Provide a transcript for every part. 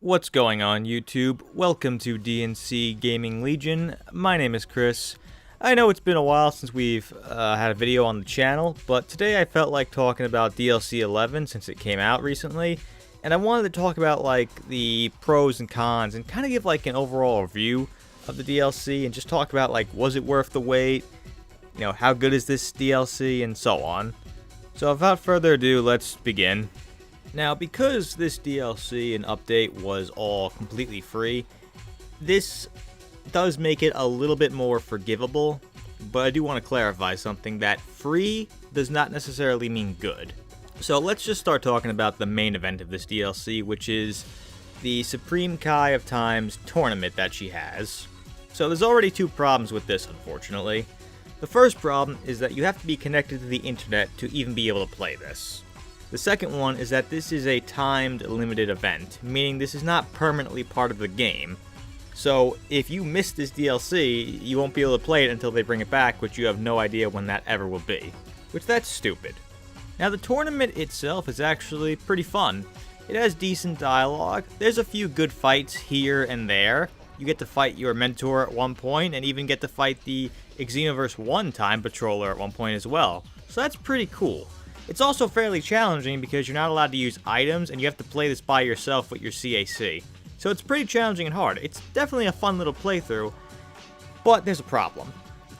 What's going on, YouTube? Welcome to d&CGaming Legion. My name is Chris. I know it's been a while since we've had a video on the channel, but today I felt like talking about DLC 11 since it came out recently, and I wanted to talk about like the pros and cons and kind of give like an overall review of the DLC and just talk about like, was it worth the wait? You know, how good is this DLC and so on. So without further ado, let's begin. Now, because this DLC and update was all completely free, this does make it a little bit more forgivable, but I do want to clarify something, that free does not necessarily mean good. So let's just start talking about the main event of this DLC, which is the Supreme Kai of Times tournament that she has. So there's already two problems with this, unfortunately. The first problem is that you have to be connected to the internet to even be able to play this. The second one is that this is a timed limited event, meaning this is not permanently part of the game. So if you miss this DLC, you won't be able to play it until they bring it back, which you have no idea when that ever will be. Which that's stupid. Now the tournament itself is actually pretty fun. It has decent dialogue, there's a few good fights here and there. You get to fight your mentor at one point, and even get to fight the Xenoverse 1 time patroller at one point as well. So that's pretty cool. It's also fairly challenging because you're not allowed to use items and you have to play this by yourself with your CAC. So it's pretty challenging and hard. It's definitely a fun little playthrough, but there's a problem.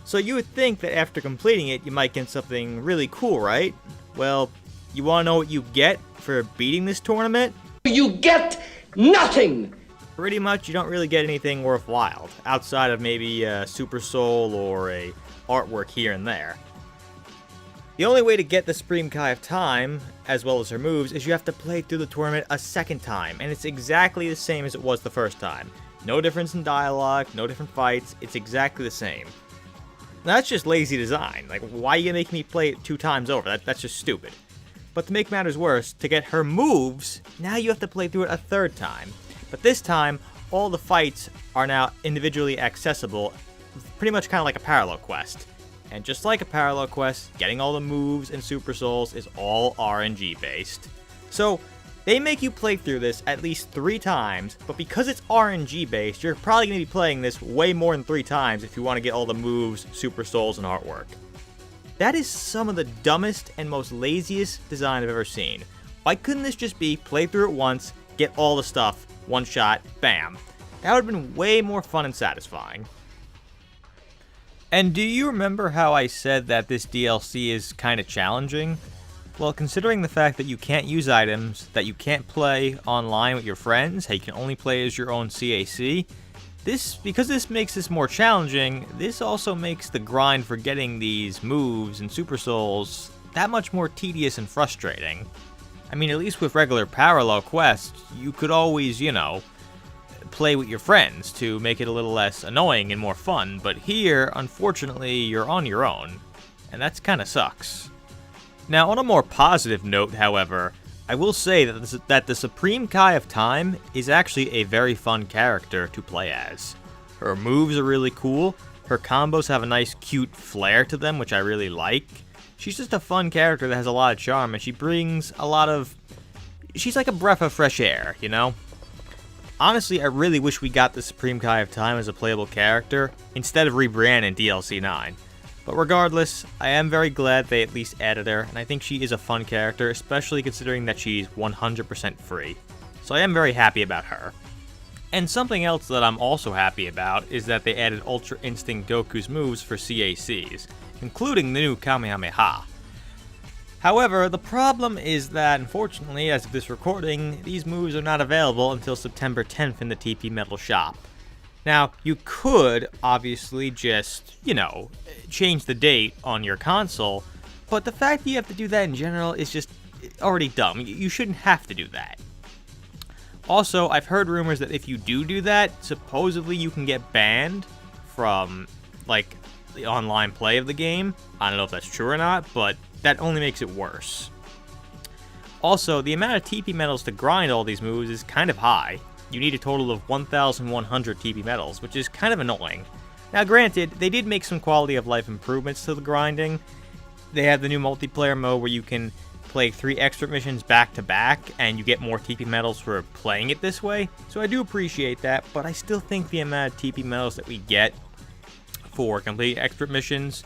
So you would think that after completing it, you might get something really cool, right? Well, you want to know what you get for beating this tournament? You get nothing! Pretty much, you don't really get anything worthwhile, outside of maybe a Super Soul or a artwork here and there. The only way to get the Supreme Kai of Time, as well as her moves, is you have to play through the tournament a second time, and it's exactly the same as it was the first time. No difference in dialogue, no different fights, it's exactly the same. Now that's just lazy design. Like, why are you gonna make me play it 2 times over? That's just stupid. But to make matters worse, to get her moves, now you have to play through it a 3rd time. But this time, all the fights are now individually accessible, pretty much kind of like a parallel quest. And just like a parallel quest, getting all the moves and Super Souls is all RNG based. So, they make you play through this at least 3 times, but because it's RNG based, you're probably going to be playing this way more than 3 times if you want to get all the moves, Super Souls, and artwork. That is some of the dumbest and most laziest design I've ever seen. Why couldn't this just be play through it once, get all the stuff, one shot, bam? That would have been way more fun and satisfying. And do you remember how I said that this DLC is kind of challenging? Well, considering the fact that you can't use items, that you can't play online with your friends, how you can only play as your own CAC, because this makes this more challenging, this also makes the grind for getting these moves and Super Souls that much more tedious and frustrating. I mean, at least with regular parallel quests, you could always, you know, play with your friends to make it a little less annoying and more fun, but here, unfortunately, you're on your own, and that's kinda sucks. Now, on a more positive note, however, I will say that the Supreme Kai of Time is actually a very fun character to play as. Her moves are really cool, her combos have a nice cute flair to them, which I really like. She's just a fun character that has a lot of charm, and she brings a lot of... she's like a breath of fresh air, you know? Honestly, I really wish we got the Supreme Kai of Time as a playable character, instead of rebranding in DLC 9. But regardless, I am very glad they at least added her, and I think she is a fun character, especially considering that she's 100% free. So I am very happy about her. And something else that I'm also happy about is that they added Ultra Instinct Goku's moves for CACs, including the new Kamehameha. However, the problem is that, unfortunately, as of this recording, these moves are not available until September 10th in the TP Metal shop. Now, you could, obviously, just, you know, change the date on your console, but the fact that you have to do that in general is just already dumb. You shouldn't have to do that. Also, I've heard rumors that if you do that, supposedly you can get banned from, like, the online play of the game. I don't know if that's true or not, but that only makes it worse. Also, the amount of TP medals to grind all these moves is kind of high. You need a total of 1,100 TP medals, which is kind of annoying. Now granted, they did make some quality of life improvements to the grinding. They have the new multiplayer mode where you can play 3 expert missions back to back, and you get more TP medals for playing it this way. So I do appreciate that, but I still think the amount of TP medals that we get for complete expert missions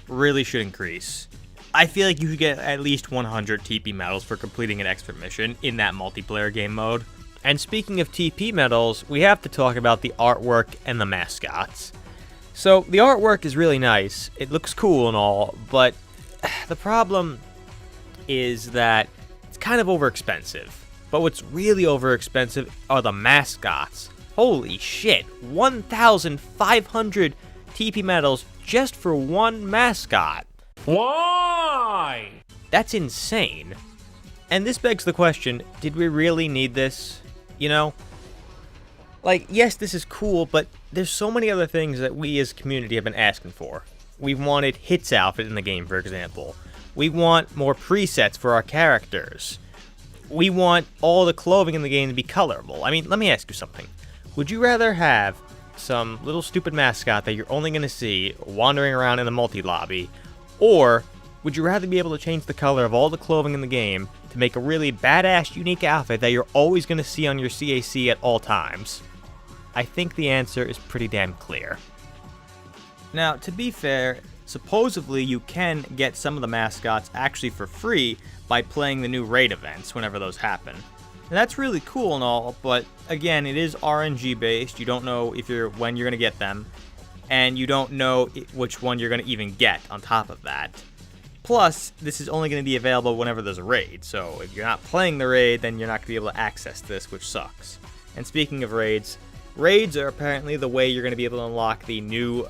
really should increase. I feel like you should get at least 100 TP medals for completing an expert mission in that multiplayer game mode. And speaking of TP medals, we have to talk about the artwork and the mascots. So the artwork is really nice, it looks cool and all, but the problem is that it's kind of overexpensive. But what's really overexpensive are the mascots. Holy shit, 1,500 TP medals just for one mascot. Why? That's insane. And this begs the question, did we really need this? You know? Like, yes, this is cool, but there's so many other things that we as a community have been asking for. We've wanted Hit's outfit in the game, for example. We want more presets for our characters. We want all the clothing in the game to be colorable. I mean, let me ask you something. Would you rather have some little stupid mascot that you're only going to see wandering around in the multi-lobby, or would you rather be able to change the color of all the clothing in the game to make a really badass, unique outfit that you're always going to see on your CAC at all times? I think the answer is pretty damn clear. Now, to be fair, supposedly you can get some of the mascots actually for free by playing the new raid events whenever those happen. And that's really cool and all, but again, it is RNG based. You don't know when you're going to get them, and you don't know which one you're going to even get on top of that. Plus, this is only going to be available whenever there's a raid, so if you're not playing the raid, then you're not going to be able to access this, which sucks. And speaking of raids are apparently the way you're going to be able to unlock the new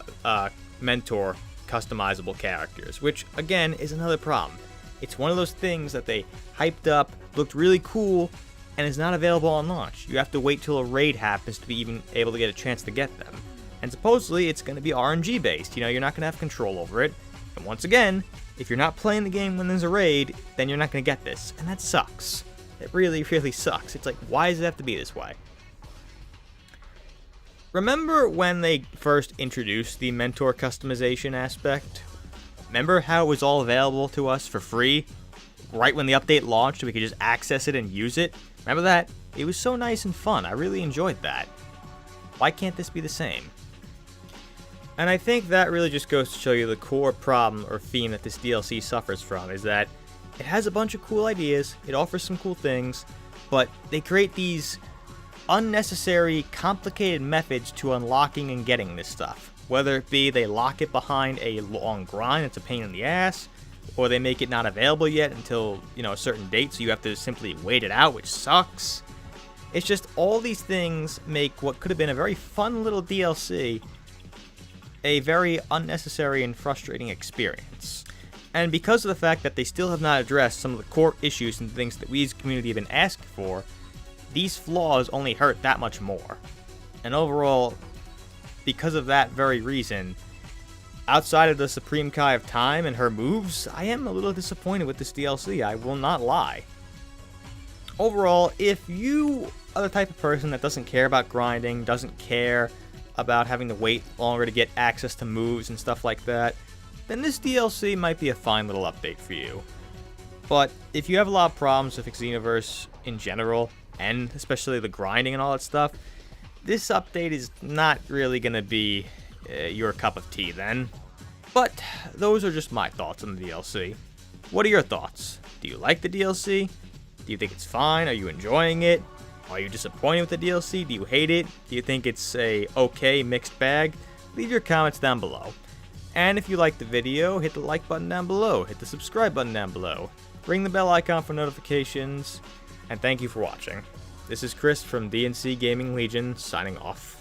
mentor customizable characters, which again is another problem. It's one of those things that they hyped up, looked really cool, and is not available on launch. You have to wait till a raid happens to be even able to get a chance to get them. And supposedly it's going to be RNG based, you're not going to have control over it. And once again, if you're not playing the game when there's a raid, then you're not going to get this, and that sucks. It really, really sucks. It's like, why does it have to be this way? Remember when they first introduced the mentor customization aspect? Remember how it was all available to us for free? Right when the update launched, we could just access it and use it? Remember that? It was so nice and fun. I really enjoyed that. Why can't this be the same? And I think that really just goes to show you the core problem or theme that this DLC suffers from, is that it has a bunch of cool ideas, it offers some cool things, but they create these unnecessary, complicated methods to unlocking and getting this stuff. Whether it be they lock it behind a long grind, it's a pain in the ass, or they make it not available yet until, a certain date, so you have to simply wait it out, which sucks. It's just all these things make what could have been a very fun little DLC a very unnecessary and frustrating experience. And because of the fact that they still have not addressed some of the core issues and things that we as a community have been asking for, these flaws only hurt that much more. And overall, because of that very reason, outside of the Supreme Kai of Time and her moves, I am a little disappointed with this DLC, I will not lie. Overall, if you are the type of person that doesn't care about grinding, doesn't care about having to wait longer to get access to moves and stuff like that, then this DLC might be a fine little update for you. But if you have a lot of problems with Xenoverse in general, and especially the grinding and all that stuff, this update is not really going to be your cup of tea then. But those are just my thoughts on the DLC. What are your thoughts? Do you like the DLC? Do you think it's fine? Are you enjoying it? Are you disappointed with the DLC? Do you hate it? Do you think it's a okay mixed bag? Leave your comments down below. And if you liked the video, hit the like button down below, hit the subscribe button down below, ring the bell icon for notifications, and thank you for watching. This is Chris from d&CGaming Legion, signing off.